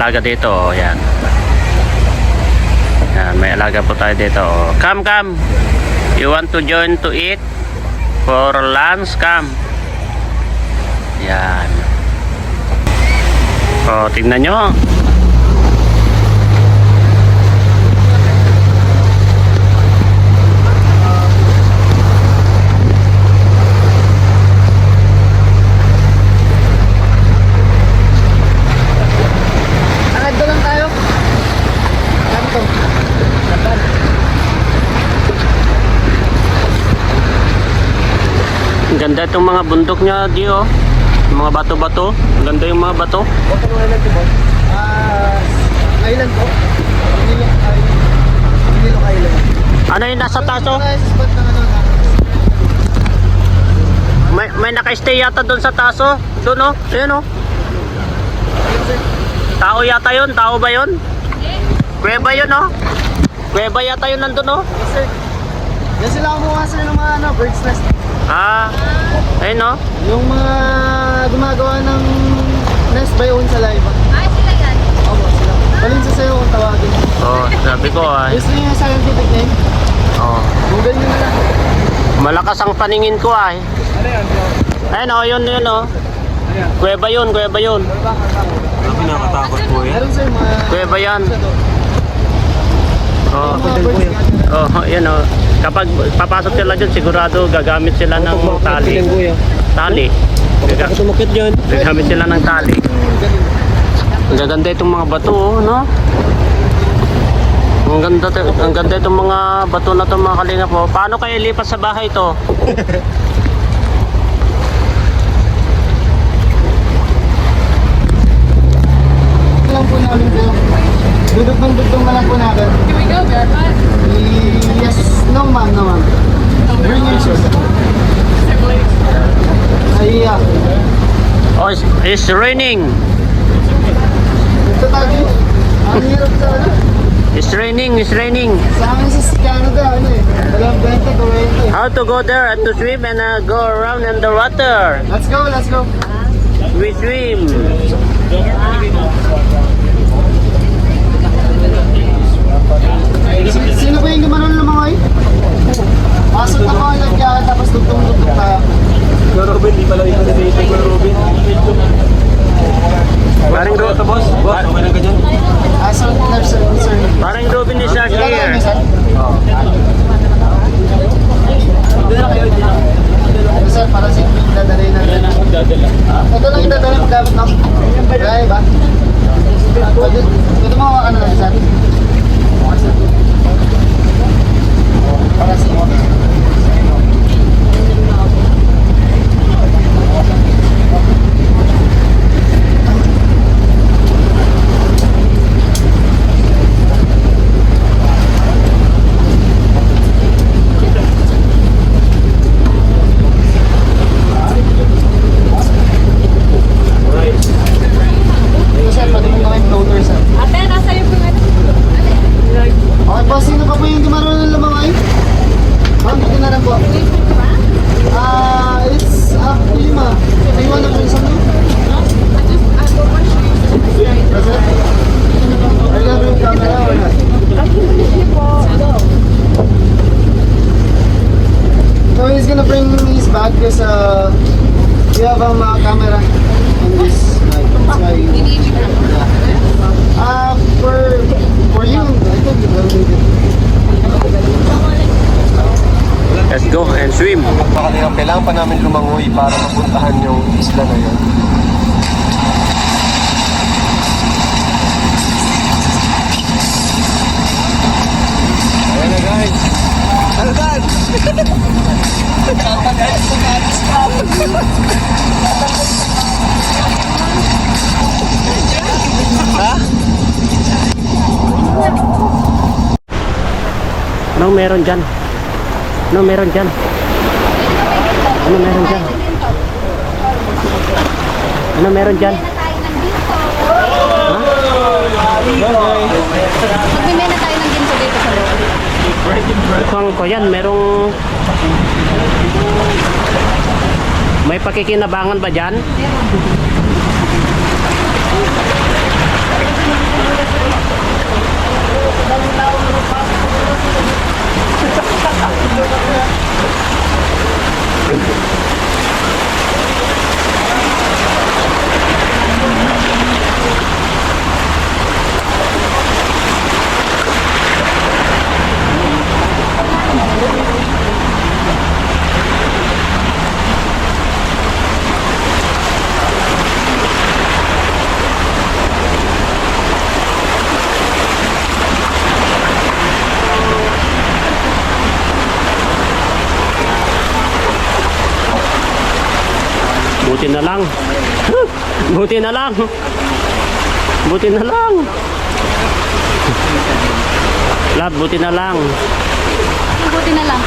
alaga dito. Oh, yan. Yan, may alaga po tayo dito. Oh. Come, come. You want to join to eat for lunch? Come. Yan. Oh, tingnan nyo. Ganda itong mga bundok niya, Dio. Mga bato-bato. Ganda yung mga bato. Anong island po, boss? Island po. Manilok Island. Ano yung nasa taso? Spot ng ano na. May naka-stay yata doon sa taso. Doon, oh. Ayun, oh. Tao yata yun. Tao ba yun? Kuweba yun, oh. Kuweba yata yun nandun, oh. Yes, sir. Yan sila kumuha sir ng mga ano, bird's nest. Ah, ayun, oh. Yung mga gumagawa ng nest by own sa live. Ay, sila yan. Oo, sila. Balin sa sayo kung tawagin. Oh, sabi ko, ay. Gusto niyo yung scientific name? Oh. Google nyo na lang. Malakas ang paningin ko, ay. Ano yan? Ayun, oh. Yun, oh. Kuweba yun, kuweba yun. Ang nakakatakot po yan. Meron sir, mga... Kuweba yan. Oh. Mga birds nga. Oh, yun, oh. Kapag papasok sila dyan, sigurado gagamit sila ng tali. Tali. Tumakit dyan. Gagamit sila ng tali. Ang gaganda itong mga bato, oh, no? Ang ganda itong mga bato na itong mga kalinga po. Paano kayo lipat sa bahay ito? Lang po namin po. Dudog na lang po natin. Here we go, Grandpa. Yes. No ma'am, no ma'am. Bring your shoes. Ay, Oh, it's raining. ito tayo. Ang hirap sa ano. It's raining, it's raining. Sa amin sa Canada, ano eh. Walang 20 to 20. How to go there and to swim and go around in the water? Let's go, let's go. We swim. Sino ba yung gumanon ng mga eh? Pasok na mga nagyaan tapos dugtong-dugtong tayo. Robin, di pala yung nag-date ko, Robin. Parang Ito, boss. Boss, okay lang ka dyan? Sir, sir. Parang Robin is not Wala na here. kami, sir? Hindi na kayo, hindi na. Ano, sir, para sa yung dadalhin natin. Dadala. Ito lang yung dadalhin mo gamit, no? Kaya ba? Ito mo, ano lang, sir? Para sa iyo. Ito, sir, pwede mo gawin floater, sir. Ate, nasa iyo po nga. Okay po, sino pa po yung di marunong ng lumangay? Ma'am, hindi na lang po. It's up to you, ma'am. Naiwan na po yung sabi. That's it? I love yung camera or not? So he's gonna bring his bag because we have a camera on this night. That's why for you, I think you will need it. Let's go and swim. Kailangan pa namin lumangoy para mapuntahan yung isla na yun. Ayan na, guys. Ano dan? Ha? Anong meron dyan? Ano meron dyan? Ano meron dyan? Ano meron dyan? Magbibigay na tayo ng ginto dito sa loob. Mukhang ko yan, merong... May pakikinabangan ba dyan? Buti na lang. Buti na lang. Buti na lang. Lab, buti na lang. Buti na lang.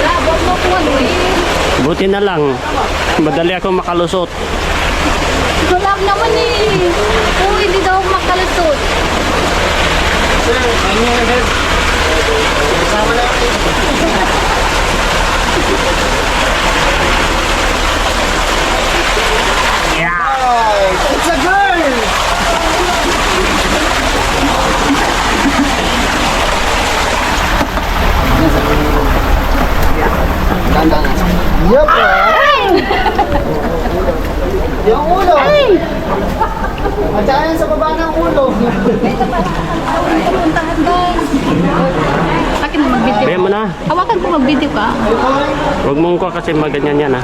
Labot mo po Buti na lang. Madali ako makalusot. Lab naman eh. Oo, hindi daw ako makalusot. Sir, ano yung head? Kasama natin. Yeah! It's a girl! Yup! Yung ulo! At saka yan sa baba ng ulo. Akin na mag-video. Kaya mo na. Hawakan ko mag-video ka. Huwag mong ko kasi maganyan yan ha.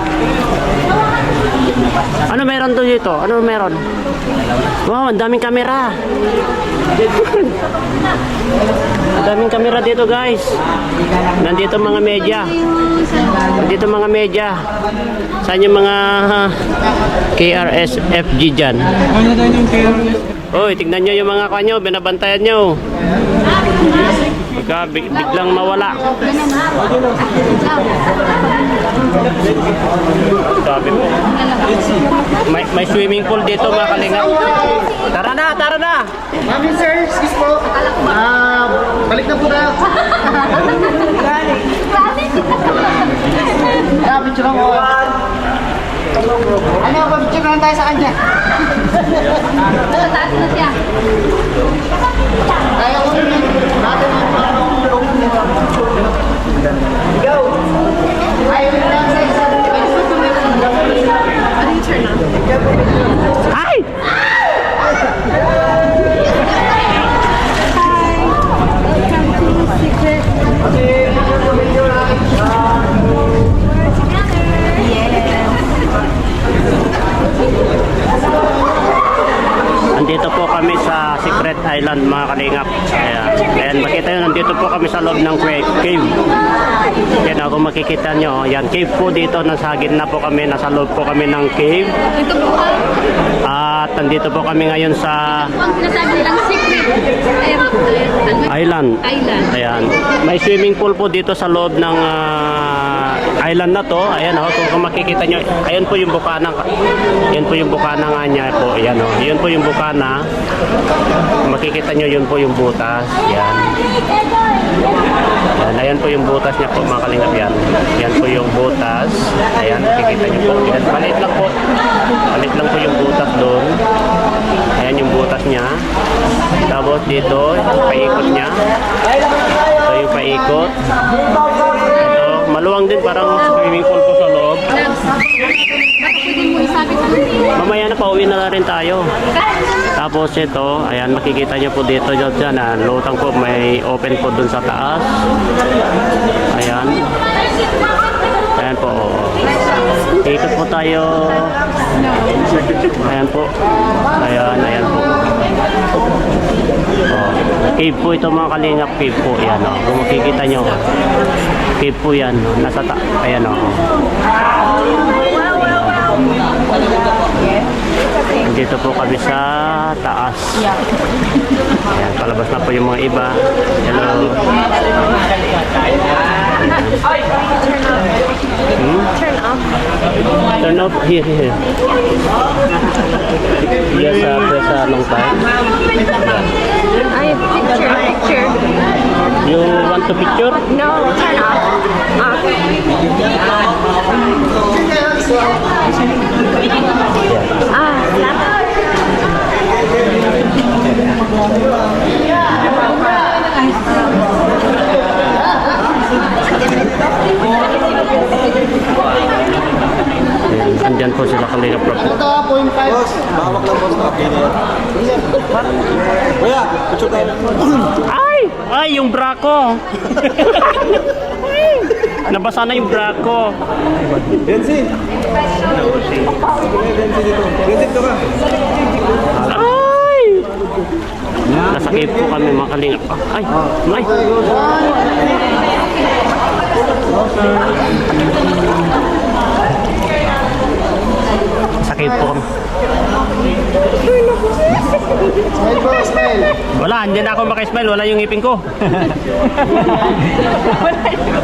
Ano meron to dito? Ano meron? Wow, ang daming kamera. Ang daming kamera dito guys. Nandito mga media. Nandito mga media. Saan yung mga KRS FG dyan? Uy, tignan nyo yung mga kanyo. Binabantayan nyo. Pagka biglang mawala. Sabi po. May swimming pool dito mga kalingap. Tara na, tara na. Mami sir, excuse po. Balik na po tayo. Yeah, picture lang po. Ano, picture lang tayo sa kanya. Taas na siya. Kaya ko rin yun. Natin ang go! Ayaw lang sa isa. Ay! Andito po kami sa Secret Island mga kalingap. Ayan, makita nyo, nandito po kami sa loob ng cave. Yan ako makikita nyo. Yan, cave po dito. Nasa gitna po kami. Nasa loob po kami ng cave. Ito po At nandito po kami ngayon sa ang sinasabi nilang secret. island. Island. Ayan. May swimming pool po dito sa loob ng island na to. Ayan o, kung makikita nyo. Ayan po yung bukana. Yan po yung bukana nga niya po. Ayan o. Yun po yung bukana. Makikita nyo yun po yung butas. Yan. Ayan, ayan po yung butas niya po mga kalingap yan. Yan po yung butas. Ayan, makikita nyo po. Yan, maliit lang po. Maliit lang po yung butas doon. Ayan yung butas niya. Tapos dito, paikot niya. Ito yung paikot. Ito, maluwang din parang swimming pool po sa loob. Baka pwede mo isabit doon. Mamaya na pauwi na rin tayo. Tapos ito, ayan makikita niyo po dito dyan, lutang po, may open po dun sa taas. Ayan. Ayan po. Ikot po tayo. Ayan po. Ayan, ayan po. Oh, cave po ito mga kalingap, cave po. Ayan o. Kung makikita nyo. Cave po yan. Nasa ayan o. Dito po kami sa taas. Ayan, palabas na po yung mga iba. Hello. Turn off. Here, here. Yes, press long time. Ay, picture. You want to picture? No, turn off. Yes. Ah, yung bra ko. Nabasa na yung bra ko. Benzi! Benzi ka ba? Ay! Nasakit po kami mga kalingap. Ay! Ay! Sakit po kami. Smile po, smile. Wala, hindi na ako maka-smile. Wala yung ngipin ko.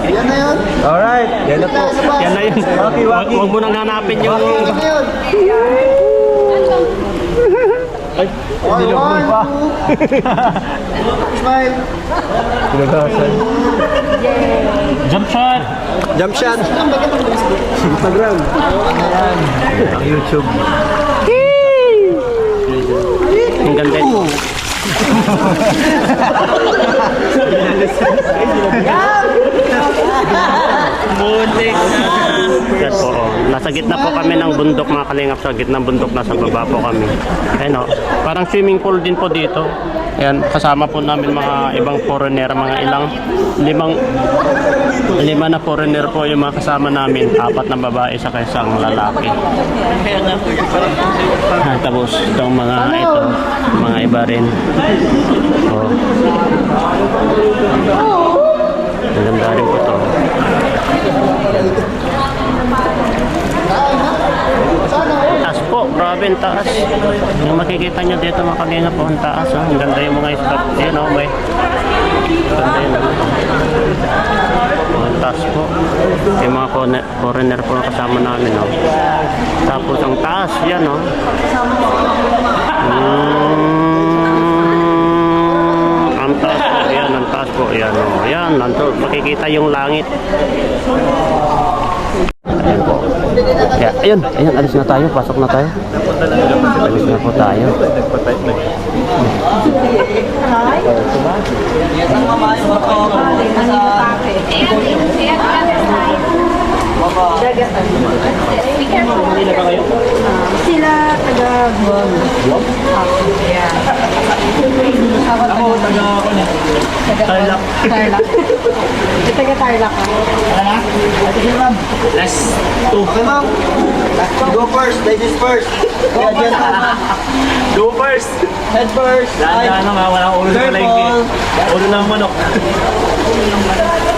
Yan na yun. Alright, yan na po. Yan na yun. Huwag mo nang hanapin yung... Yan na yun. One, two. Smile. Jump shot! Jump shot! Instagram. Ang YouTube. Ang ganda ito. Muntik na. Yes po. Nasa gitna po kami ng bundok mga kalingap. Sa gitna ng bundok, nasa baba po kami. Ayun o. Parang swimming pool din po dito. Ayan, kasama po namin mga ibang foreigner, mga lima na foreigner po yung mga kasama namin. 4 na babae sa isang lalaki. Tapos itong mga ito, mga iba rin. Oh. Ang ganda rin po ito. Taas po, grabe ang taas. Yung makikita nyo dito mga kalinga po, ang taas. Oh. Ang ganda yung mga spot. Yun o, may. Ganda yun. Ang taas po. Yung mga foreigner po na kasama namin. Oh. Tapos ang taas, yan o. Ang taas po, yan, ang taas po. Yan o, yan, nandun. Makikita yung langit. Yeah, ayun, alis na tayo, pasok na tayo. Alis na po tayo. Sila taga-Guam. Ako, taga-Tarlac. Tarlac. Taga-Tarlac ako. Okay, ma'am. Go first. Ladies first. Go first! Head first. Dahan nga, walang ulo sa palengke. Ulo ng manok.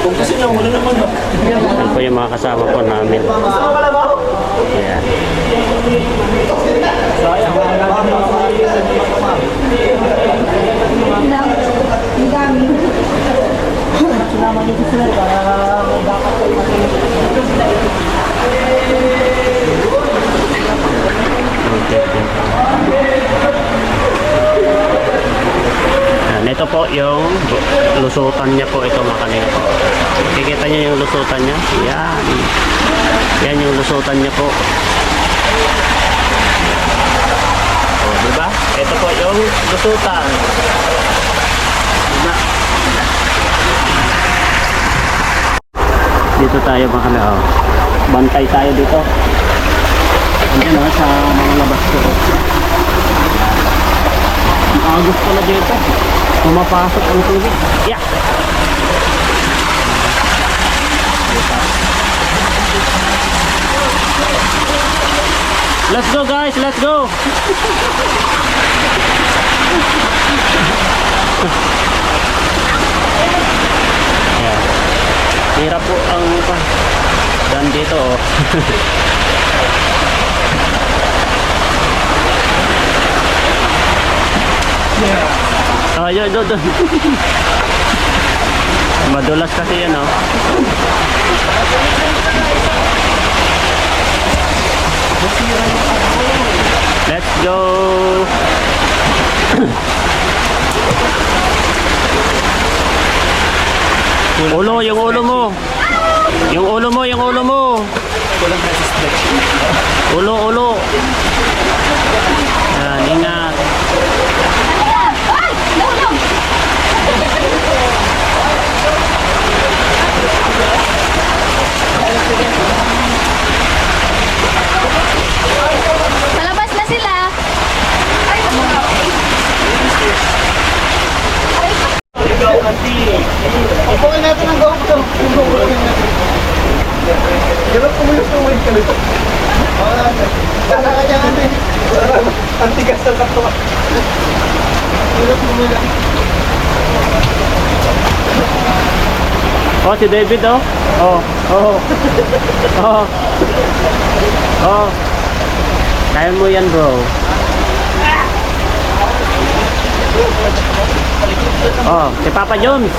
Kung kasi lang, ulo ng manok. Yan po yung mga kasama po namin. Ayan. Yan, ito po yung lusutan niya po, ito mga kanina po. Kikita niyo yung lusutan niya? Yan. Yan yung lusutan niya po. O, diba? Ito po yung lusutan. Diba? Dito tayo mga kanina. Oh. Bantay tayo dito. Ayan o, sa mga labas ko. Ang agos pala dito. Pumapasok ang tubig. Yeah! Let's go guys, let's go! Ayan. Hirap po ang dan dito oh. Oh, yun, doon. Madulas kasi yan, oh. Let's go. Ulo, yung ulo mo. Yung ulo mo, yung ulo mo. Ulo, ulo. Yan, ingat. Ay! Nahulog! Palabas na sila. Ikaw kasi. Ganap ko mo yung tumawid ka nito. Kaka dyan ate. Ang tigas ng katawan. Oh, si David oh. Oh, oh. Oh. Oh. Kaya mo yan, bro. Oh, si Papa Jones.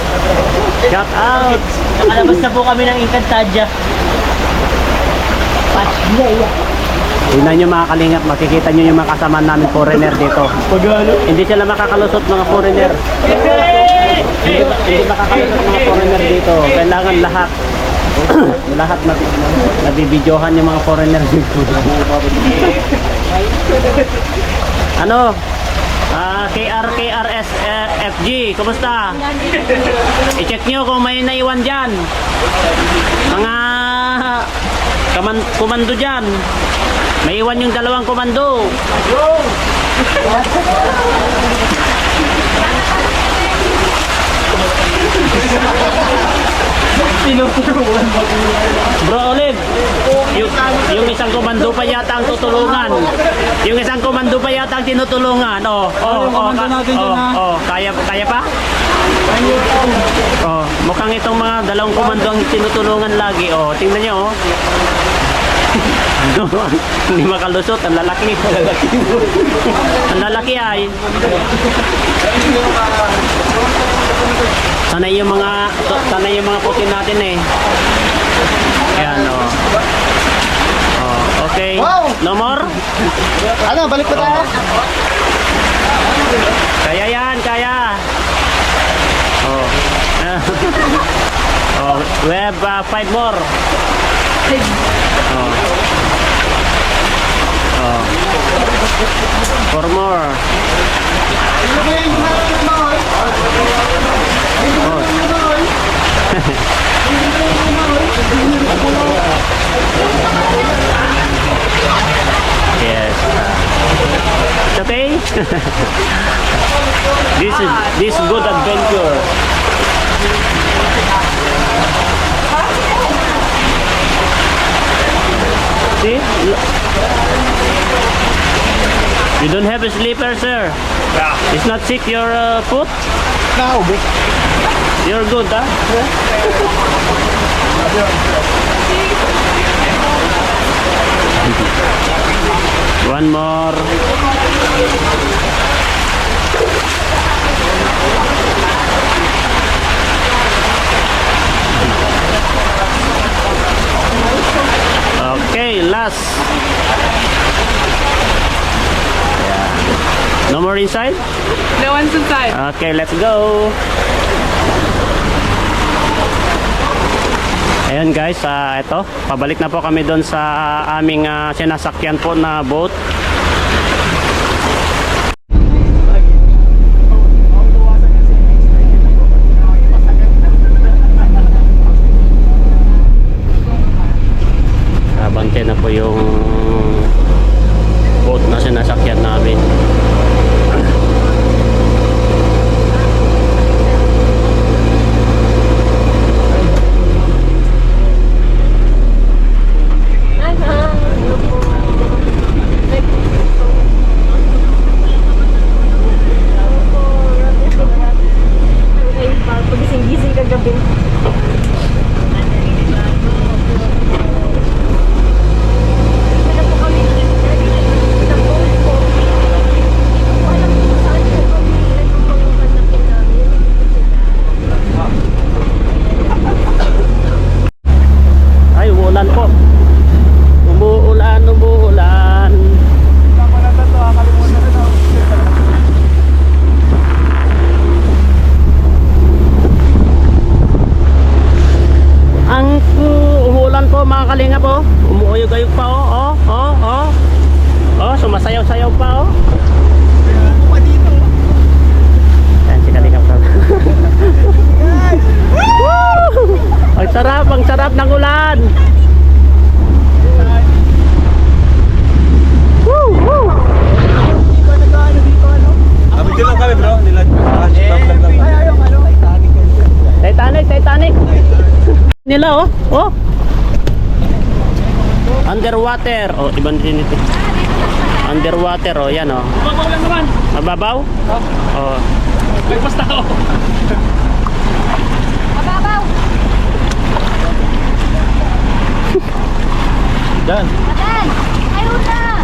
Shout out. Nakalabas na po kami ng Encantadia. Tingnan nyo mga kalingap, makikita nyo yung mga kasama namin foreigner dito. Hindi sila makakalusot mga foreigner. Hindi makakalusot mga foreigner dito. Kailangan lahat. Lahat nabibidyohan yung mga foreigner dito. Ano? KRSFG, kumusta? I-check nyo kung may naiwan dyan. Mga komando dyan. May iwan yung 2 komando. Bro Olive, yung isang komando pa yata ang tutulungan. Yung isang komando pa yata ang tinutulungan. Kaya pa? Oh, mukhang itong mga 2 komando ang tinutulungan lagi. Oh, tingnan niyo oh. Hindi makalusot, ang lalaki. Ang lalaki ay. Sanay yung mga puti natin eh. Ayan oh. Oh, okay. Wow! No more? Ano, balik pa tayo? Kaya yan, kaya. Oh. Oh, we have 5 more. Oh. Oh. 4 more. Yes. It's okay. This good adventure. See? You don't have a sleeper, sir. Yeah. It's not sick your foot. No, big. You're good, huh? One more. Okay, last. Yeah. No more inside? No one's inside. Okay, let's go. Ayun guys, ito, pabalik na po kami doon sa aming sinasakyan po na boat. Abante na po yung boat na sinasakyan namin. Pagising-gising kagabi. Wala po kami. Sa phone ko. Hindi ko alam kung saan po kami. Nagpapangapanapin namin. Ay, umuulan po. Umuulan, umuulan. Ang umuulan po mga kalinga po. Umuuyog-ayog pa oh. Oh, sumasayaw-sayaw pa oh. Yan si kalinga po. Woo! Ang sarap ng ulan. Woo! Woo! Abidyo lang kami bro. Titanic nila oh. Oh. Underwater. Oh, ibang din ito. Underwater, oh, yan, oh. Mababaw lang naman. Mababaw? Oh. Basta ako. Mababaw! Dan. Adan! Ayun na!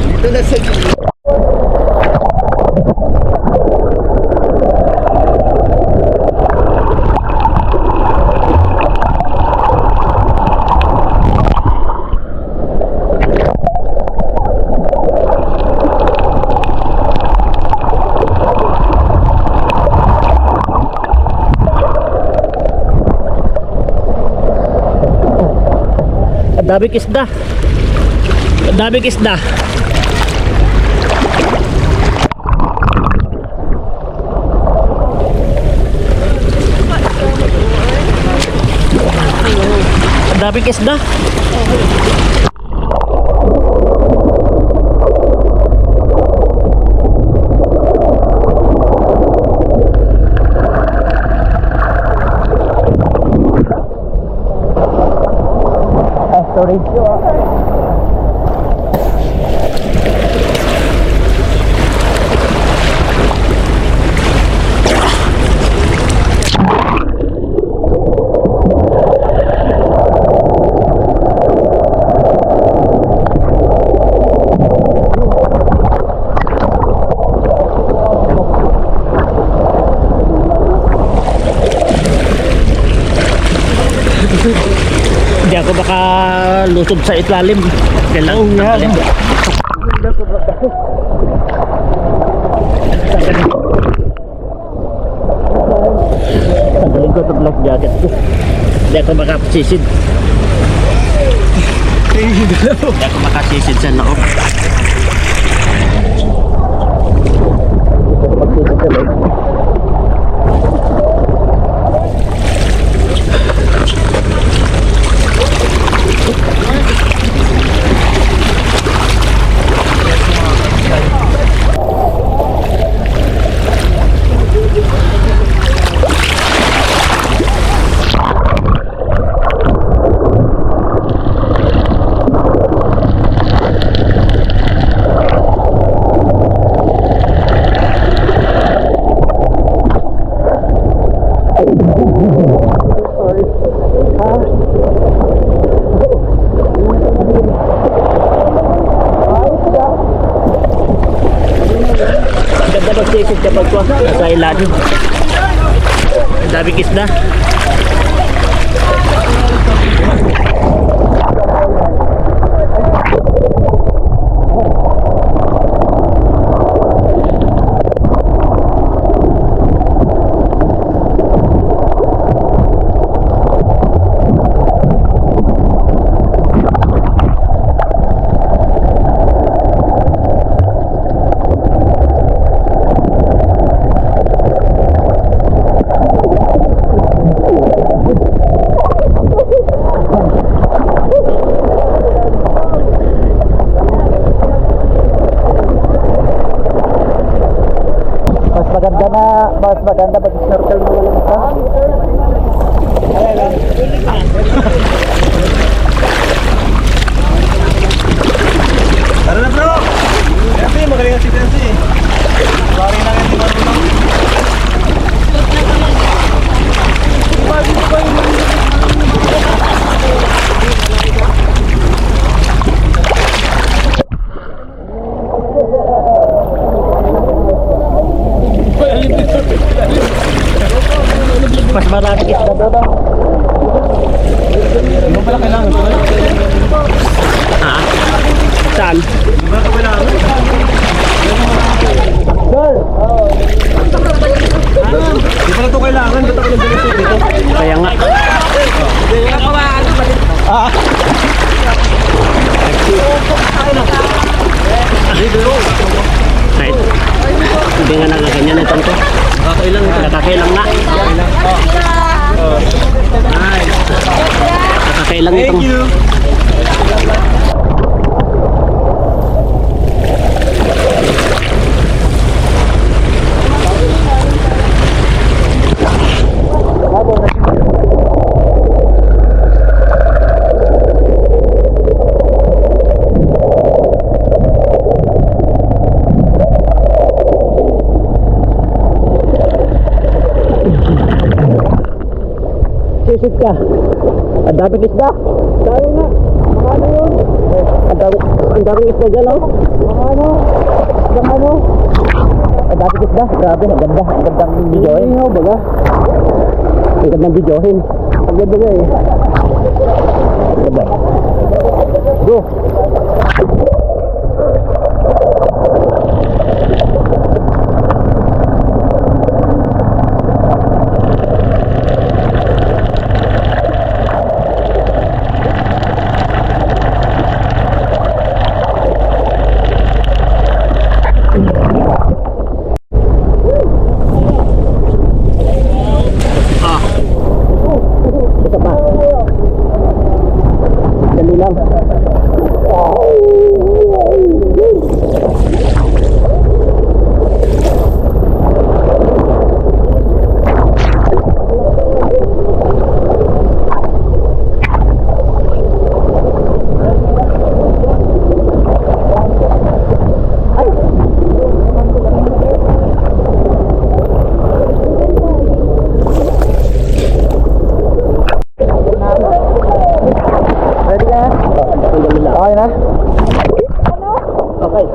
Dito na sa gilid. Ang daming isda. Ang daming isda. Ang daming isda. Hindi ako baka lusog sa ilalim. Kailangan nga. Tanggalin ko itong life jacket ko. Hindi ako makasisid. Hindi ako makasisid sa loob. Magsisid sa loob. Ganda magsisid kapag ko sa ilalim. Ang daming isda. Mas maganda mag-snorkel mo lang ito. Tara na bro! Tensi, magaling ang si Tensi. Sorry na yan, di marunong. Mas maraming isda doon. Hindi mo pala kailangan. Ha? Saan? Hindi mo pala kailangan. Hindi pala ito kailangan. Ba't ako nag-diretso dito? Kaya nga. Right. Hindi nga nagaganyan ito to. Kakailang ito. Nakakailang nga. Nice. Nakakailang Thank itong. you. Buisit ka. Ang daming isda. Dahil na. Makano yun? Ang daming isda dyan, oh. Makano? Makano? Ang daming isda. Grabe, ang ganda. Ang gandang videohin. Inihaw baga? Ang gandang videohin. Ang ganda nga eh. Ang ganda. Go! Isa pa. Dali lang. Ready ka na? Dali lang. Okay na? Okay.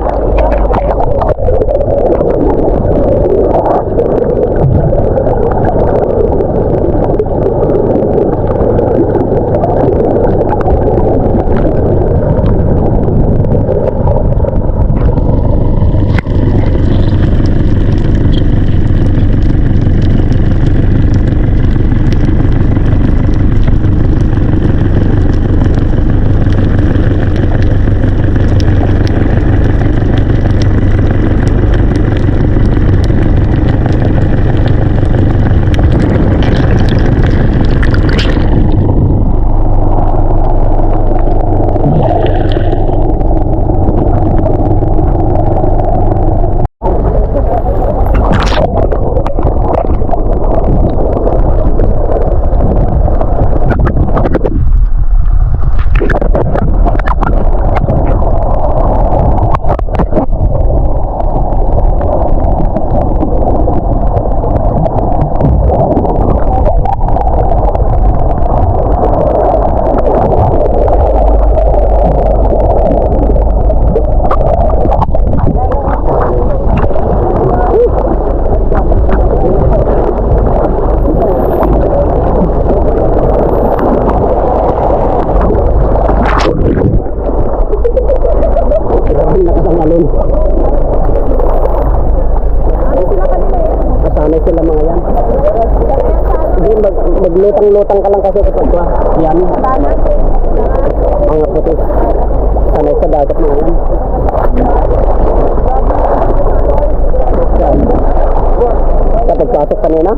Nasanay sila mga yan. Hindi, maglutang-lutang ka lang kasi kapag yan. Mga puti. Sanay sa dagat mga yan. Yan. Kapag pasok kanina?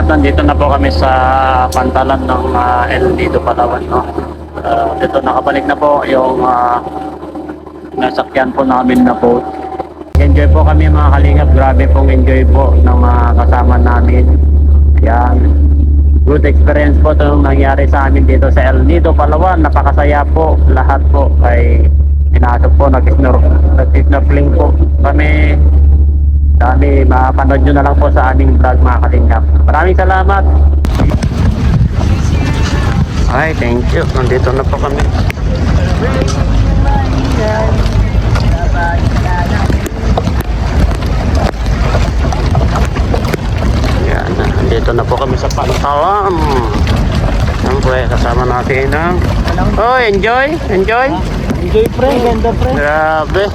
Nandito na po kami sa pantalan ng El Nido, Palawan, no? Dito nakabalik na po yung nasakyan po namin na boat. Enjoy po kami mga kalingap, grabe pong enjoy po ng mga kasama namin. Yan. good experience po itong nangyari sa amin dito sa El Nido, Palawan. Napakasaya po lahat po kay pinasok po, nag-snorkeling po kami. Dami, mapanood nyo na lang po sa aming vlog mga kalingap. Maraming salamat. Ay, thank you. Nandito na po kami. Yan, nandito na po kami sa Pantalam. Siyempre, kasama natin ang... Oh, enjoy! Enjoy! Enjoy pre, ganda pre. Grabe!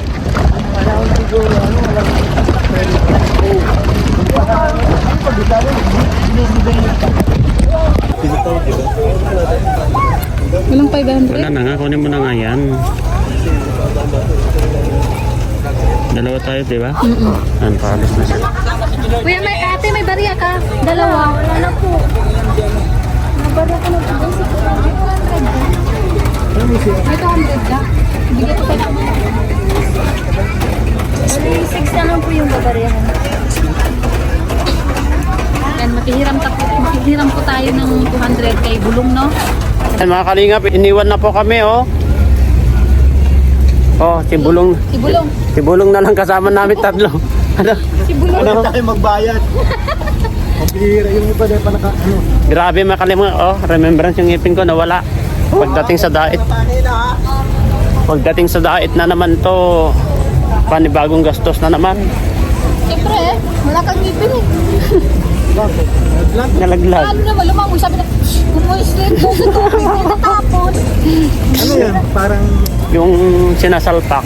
Walang 500. Wala na nga, kunin mo na nga yan. Dalawa tayo, di ba? Yan, paalis na siya. Kuya, may ate, may bariya ka. Dalawa. Wala na po. Nabariya ka na po. May 200 ka. Bigyan ko kayo. Bali, 6 na lang po yung babariyahan. Yan, makihiram po tayo ng 200 kay Bulong, no? Yan, mga kalingap, iniwan na po kami, oh. Oh, si Bulong. Si Bulong. Si Bulong na lang kasama namin tatlo. Ano? Si Bulong. Ano tayo magbayad? Pabihira yung iba dahil pa naka... Ano? Grabe, makalimutan. Oh, remembrance yung ngipin ko nawala. Pagdating sa dait. Pagdating sa dait na naman to, panibagong gastos na naman. Siyempre, wala kang ngipin eh. Nalaglag. Ano naman, lumangoy. Sabi na, umuislit po sa tubig. Natapon. Ano yan? Parang... Yung sinasalpak.